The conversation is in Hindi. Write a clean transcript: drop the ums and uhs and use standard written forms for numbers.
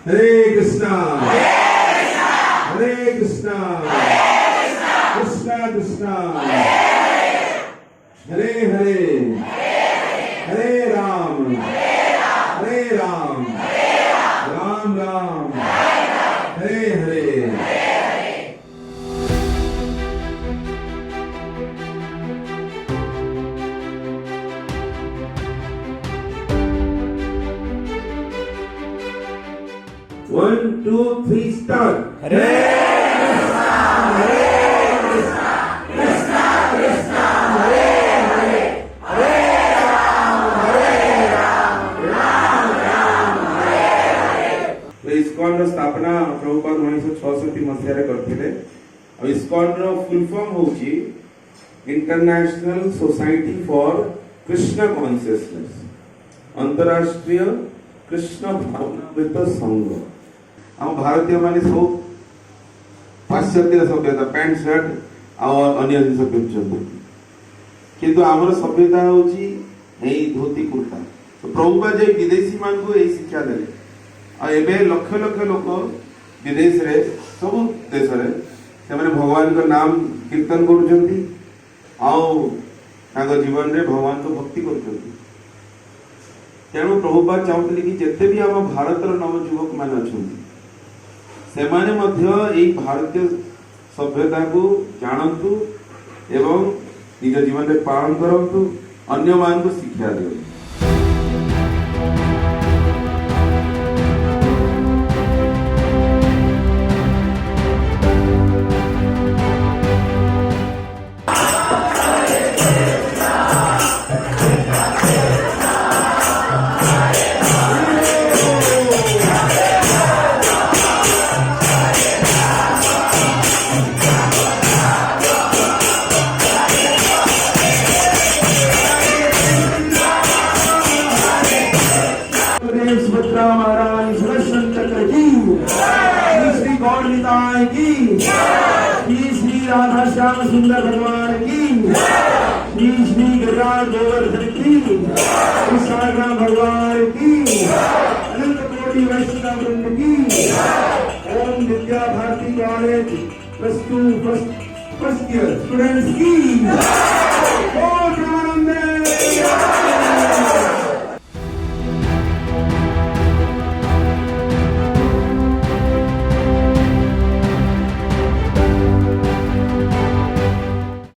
हरे कृष्णा हरे Krishna Krishna Krishna Hare Hare Hare Ram Ram Ram Hare Hare One, two, three, start. हरे कृष्णा कृष्णा हरे हरे हरे राम राम हरे हरे। इस्कॉन रो स्थापना प्रभुपाद 1966 मसीह करथिले। इस्कॉन रो फुल फॉर्म होची international society for Krishna consciousness, अंतरराष्ट्रीय कृष्ण भावनामृत संघ। हम भारतीय माने सब पाश्चात्य सभ्यता पैंट शर्ट और अन्य जिनिस पिंधुଛନ୍ତି, किंतु आमर सभ्यता होची एई धोती कुर्ता। तो प्रभुपाद जे विदेशी मान को एई शिक्षा देले आ एबे लक्ष लक्ष लोक विदेश रे सब देश रे से माने भगवान को नाम कीर्तन करूଛନ୍ତି आ ताको जीवन रे भगवान को भक्ति करूଛନ୍ତି। तेणु प्रभुपाद चाहते कि जिते भी आम भारत नवजुवक मान अच्छा से माने मध्य एई भारतीय सभ्यता को जानतु एवं निज जीवन में पालन करतु, अन्य मान को शिक्षा दियंतु। सुभद्रा महारानी सुदर्शन चक्र की, श्री गौर निताय की, श्री राधा श्याम सुंदर भगवान की, श्री गिरिराज गोवर्धन की, सागर भगवान की, अनंत कोटि वैष्णव वृंद की। Om Vidya Bharati college +2 first year students की।